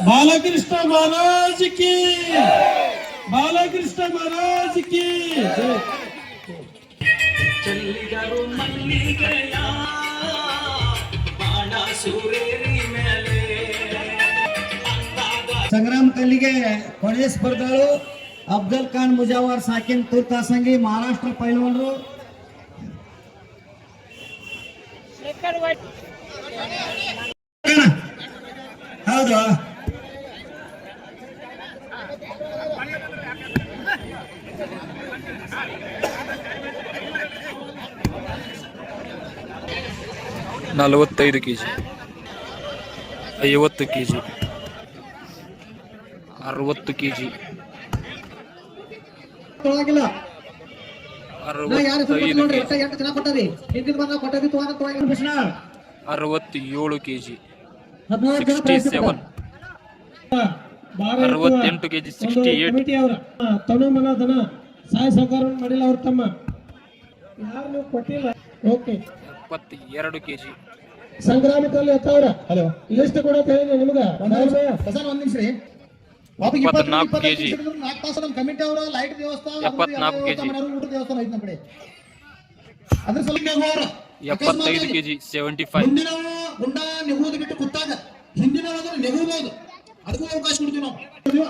ಬಾಲಕೃಷ್ಣ ಮಹಾರಾಜ್ ಕಿ, ಬಾಲಕೃಷ್ಣ ಮಹಾರಾಜ್ ಕಿ. ಚಲ್ಲಿದರು ಮಲ್ಲಿಗೆಯ ಬಾಣ ಸೂರೇರಿ ಮೇಲೆ. ಸಂಗ್ರಾಮ್ ಕಲ್ಲಿಗೆ ಕೊನೆಯ ಸ್ಪರ್ಧಾಳು ಅಫ್ಜಲ್ ಖಾನ್ ಮುಜಾವರ್ ಸಾಕಿನ್ ತುರ್ತಾಸಂಗಿ ಮಹಾರಾಷ್ಟ್ರ ಪೈಲ್ವಾನರು. ಹೌದು, ನಲವತ್ತೈದು KG, 50 KG, 60 KG, 67 KG, 67, 68 KG, 68. ತನು ಮನ ಧನ ಸಹಾಯ ಸಹಕಾರ ಮಾಡಿಲ್ಲ ಅವ್ರ ತಮ್ಮ ಯಾರು ನೀವು ಕೊಟ್ಟಿಲ್ಲ. Okay, 72 KG. ಸಂಗ್ರಾಮದಲ್ಲಿ ಎತ್ತವ್ರ ಹಲೋ ಲಿಸ್ಟ್ ಕೂಡ ಹೇಳಿದೆ ನಿಮ್ಗೆ. ಒಂದ್ ನಿಮಿಷ ರೀ. 74 ಕೆಜಿ, 74 ಕೆಜಿ, 75 ಕೆಜಿ, 75. ಗುಂಡ ನೆಗುವುದು ಬಿಟ್ಟು ಕೂತಾಗ ಹಿಂದಿನ ನೆಗುವುದು ಅದಕ್ಕೂ ಅವಕಾಶ ಕೊಡ್ತೀವಿ ನಾವು.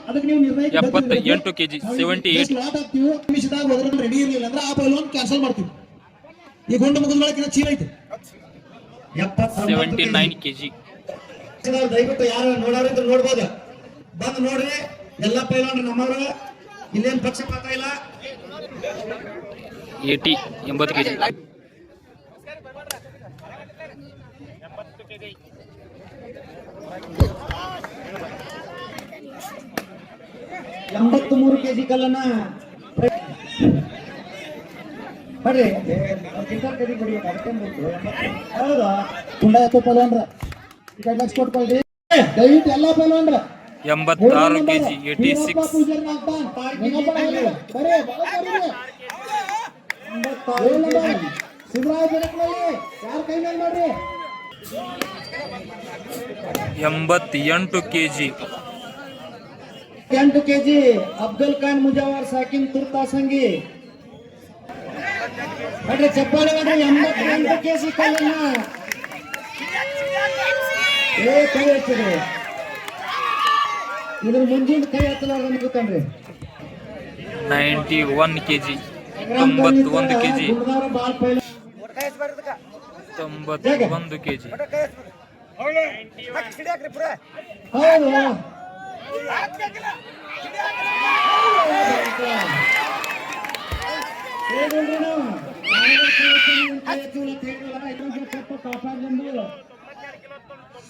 ಅದಕ್ಕೆ ನೀವು ನಿರ್ಣಯ 78 ಕೆಜಿ, 78. ನಿಮಿಷದಾಗ ಹೋದ್ರೆ ರೆಡಿ ಇರಲಿಲ್ಲ ಅಂದ್ರೆ ಆ ಪೈಲೋನ್ ಕ್ಯಾನ್ಸಲ್ ಮಾಡ್ತೀವಿ. ಈ ಗುಂಡು ಮುಗಿದ ಬಳಕಿನ ಚೀಲ ಐತೆ. 79 ಕೆಜಿ. ದಯವಿಟ್ಟು ಯಾರು ನೋಡೋರಿದ್ರು ನೋಡ್ಬೋದು, ಬಂದು ನೋಡ್ರಿ. ಎಲ್ಲ ಪೈಲೋನ್ರು ನಮ್ಮವ್ರು, ಇಲ್ಲೇನು ಪಕ್ಷಪಾತ ಇಲ್ಲ. 80 ಕೆಜಿ. 83 ಕೆಜಿ ಕಲ್ಲನ್ನ ಬರ್ರಿ. ಹೌದಾ, ಗುಂಡ ಎತ್ತು ಪೈಲೋನ್ರ ಲಕ್ಷ ಕೊಟ್ಕೊಳ್ರಿ ದಯವಿಟ್ಟು ಎಲ್ಲ ಪೈಲೋನ್ರ. 86 ಕೆಜಿ, 86. ಶಿವರಾಜ್ ಯಾರು ಕೈ ಮೇಲೆ ಮಾಡ್ರಿ. 88 ಕೆಜಿ, 8 ಕೆಜಿ ಅಫ್ಜಲ್ ಖಾನ್ ಮುಜಾವರ್ ಸಾಕಿನ್ ತುರ್ತಾಸಂಗಿ. ನೋಡ್ರಿ ಚಪ್ಪಾಳೆ ಮಾಡ್ರಿ. 88 ಕೆಜಿ ಕಲ್ಲನ್ನ ಕೈ ಹಚ್ಚಿದ್ರಿ. ಇದ್ರ ಮುಂದಿನ ಕೈ ಹತ್ತಲಾರ್ದ ಅನ್ಕೋತಾನ್ರಿ. 91 ಕೆಜಿ, 91 ಕೆಜಿ, 91 ಕೆಜಿ. ಹೌದು,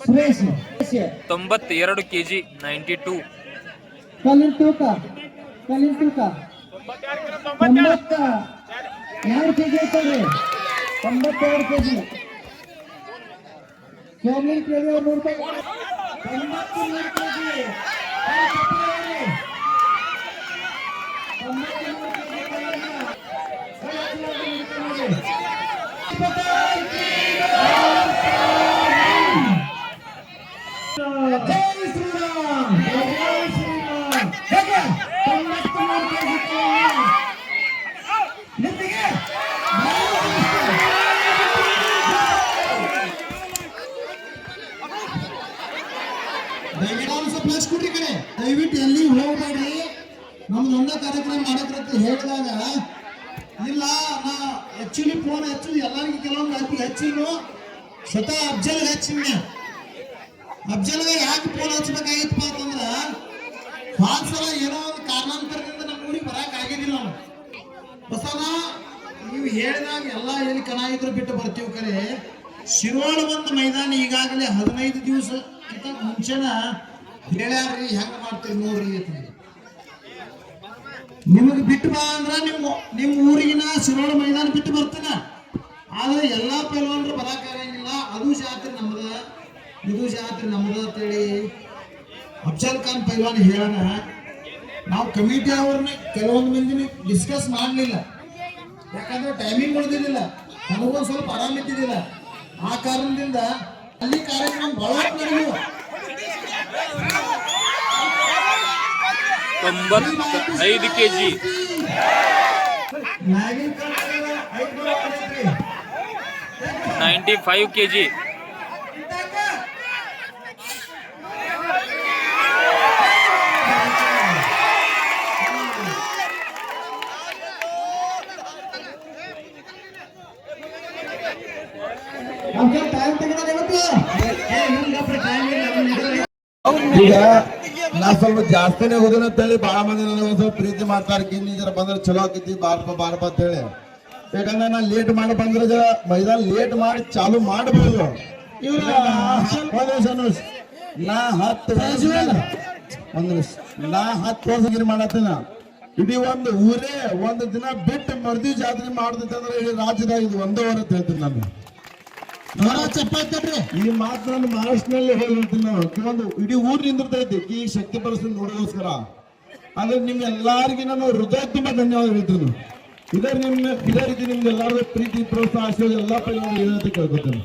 ಸುರೇಶ್ 92 ಕೆಜಿ, 92. ಕಲ್ಲಿನ ತೂಕ 92 ಕೆಜಿ ಐತಲ್ರಿ. 92 ಕೆಜಿ ಕ್ಯಾಮ್ಲಿನ್ ಕೇಳಿ ಅವ್ರು ನೋಡ್ಬೇಕು. 93 ಕೆಜಿ ದಯವಿಟ್ಟು ಎಲ್ಲಿ ಹೋಗ್ಬೇಡ್ರಿ. ನಮ್ದು ಒಂದೇ ಕಾರ್ಯಕ್ರಮ ಮಾಡಕ್ರತ ಹೇಳಿದಾಗ ಇಲ್ಲ. ನಾ ಆಕ್ಚುಲಿ ಫೋನ್ ಹಚ್ಚೋದು ಎಲ್ಲರಿಗೂ ಕೆಲವೊಂದು ಅತಿ ಹೆಚ್ಚಿನ ಸ್ವತಃ ಅಫ್ಜಲ್ಗೆ ಹಚ್ಚಿನ. ಅಫ್ಜಲ್ಗೆ ಯಾಕೆ ಫೋನ್ ಹಚ್ಬೇಕಾಗಿತ್ತಪ್ಪ ಅಂತಂದ್ರ ಸಲ ಏನೋ ಒಂದು ಕಾರಣಾಂತರದಿಂದ ನಮ್ಮ ಊರಿಗೆ ಬರಕ್ ಆಗಿದ್ದಿಲ್ಲ. ನಾವು ಹೊಸದ ನೀವು ಹೇಳಿದಾಗ ಎಲ್ಲ ಎಲ್ಲಿ ಕಣ ಇದ್ರು ಬಿಟ್ಟು ಬರ್ತೀವಿ. ಕರೆ ಶಿರೋಳ ಒಂದು ಮೈದಾನ ಈಗಾಗಲೇ 15 ದಿವಸ ಮುಂಚೆನ ಹೇಳ್ಯಾರ್ರಿ ಹೆಂಗ ಮಾಡ್ತೀರಿ ನೋಡ್ರಿ. ನಿಮಗೆ ಬಿಟ್ಟು ಬಾ ಅಂದ್ರ ನಿಮ್ಮ ಊರಿಗಿನ ಶಿರೋಳ ಮೈದಾನ ಬಿಟ್ಟು ಬರ್ತಾನ. ಆದ್ರೆ ಎಲ್ಲಾ ಪೈಲ್ವಾನರು ಬರಕ್ಕಾಗಂಗಿಲ್ಲ. ಅದು ಜಾತ್ರೆ ನಮ್ದ, ಇದು ಜಾತ್ರೆ ನಮ್ದ ಅಂತೇಳಿ ಅಫ್ಜಲ್ ಖಾನ್ ಪೈಲ್ವಾನ್ ಹೇಳೋಣ. ನಾವು ಕಮಿಟಿ ಅವ್ರನ್ನ ಕೆಲವೊಂದು ಮಂದಿನ ಡಿಸ್ಕಸ್ ಮಾಡಲಿಲ್ಲ. ಯಾಕಂದ್ರೆ ಟೈಮಿಂಗ್ ಉಳಿದಿಲ್ಲ, ನನಗೊಂದು ಸ್ವಲ್ಪ ಆರಾಮ ಇದ್ದಿದ್ದಿಲ್ಲ. ಆ ಕಾರಣದಿಂದ ಅಲ್ಲಿ ಕಾರ್ಯಕ್ರಮ ಬಹಳ ನಡೆಯುವ 95 ಕೆಜಿ. ಮ್ಯಾಗಿನ್ ಕರ್ನಾಟಕದ 5 ಕಿಲೋ ಆಗೈತ್ರಿ. 95 ಕೆಜಿ. ನಮ್ಗೆ ಟೈಮ್ ತೆಗೆದ್ರೆ ಇವತ್ತು ಈಗ ನಾ ಸ್ವಲ್ಪ ಜಾಸ್ತಿನೇ ಹೋದನ ಅಂತೇಳಿ ಬಹಳ ಮಂದಿ ನನಗೆ ಒಂದ್ ಸ್ವಲ್ಪ ಪ್ರೀತಿ ಮಾಡ್ತಾರೆ. ಕಿನ್ನಿ ಜರ ಬಂದ್ರೆ ಚಲೋ ಆಕೈತಿ ಬಾರಪ್ಪ ಅಂತ ಹೇಳಿ. ಯಾಕಂದ್ರೆ ನಾ ಲೇಟ್ ಮಾಡಿ ಬಂದ್ರೆ ಜರ ಮೈದಾನ ಲೇಟ್ ಮಾಡಿ ಚಾಲು ಮಾಡಬಹುದು. ಇವ್ರ ನಾ 10 ವರ್ಷ ಮಾಡತ್ತೇನ. ಇಡೀ ಒಂದು ಊರೇ ಒಂದು ದಿನ ಬಿಟ್ಟು ಮರ್ದಿ ಜಾತ್ರೆ ಮಾಡ್ತೈತೆ ಅಂದ್ರೆ ಇಡೀ ರಾಜ್ಯದಾಗ ಇದು ಒಂದೇ ವಾರ ಅಂತ ಹೇಳ್ತೀನಿ ನಾನು. ಈ ಮಾತು ನಾನು ಮಹಾರಾಷ್ಟ್ರನಲ್ಲಿ ಹೇಳಿರ್ತೀನಿ. ನಾನು ಒಂದು ಇಡೀ ಊರ್ ನಿಂದಿರ್ತೈತಿ ಈ ಶಕ್ತಿ ಪರಿಸ್ಥಿತಿ ನೋಡೋಗೋಸ್ಕರ. ಅಂದ್ರೆ ನಿಮ್ಗೆಲ್ಲಾರಿಗೆ ನಾನು ಹೃದಯ ತುಂಬಾ ಧನ್ಯವಾದ ಹೇಳ್ತೀನಿ. ಇದೇ ರೀತಿ ನಿಮ್ಗೆ ಎಲ್ಲಾರು ಪ್ರೀತಿ ಪ್ರೋತ್ಸಾಹ ಆಶೀರ್ವಾದ ಎಲ್ಲ ಪೈಲವಾನ್ರು ಏನಂತ ಕೇಳ್ಕೊತೀನಿ.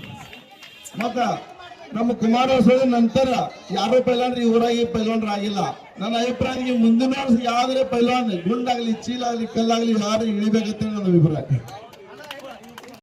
ಮತ್ತ ನಮ್ಮ ಕುಮಾರಸ್ವಾಮಿ ನಂತರ ಯಾರೋ ಪೈಲಾನ್ರಿ ಊರಾಗಿ ಪೈಲವಾನ್ರು ಆಗಿಲ್ಲ. ನನ್ನ ಅಭಿಪ್ರಾಯ ಮುಂದಿನ ವರ್ಷ ಯಾವ್ದಾರೆ ಪೈಲವಾನ್ ಗುಂಡಾಗ್ಲಿ ಚೀಲಾಗ್ಲಿ ಕಲ್ಲಾಗ್ಲಿ ಯಾರು ಇಳಿಬೇಕಂತ ನನ್ನ ಅಭಿಪ್ರಾಯ.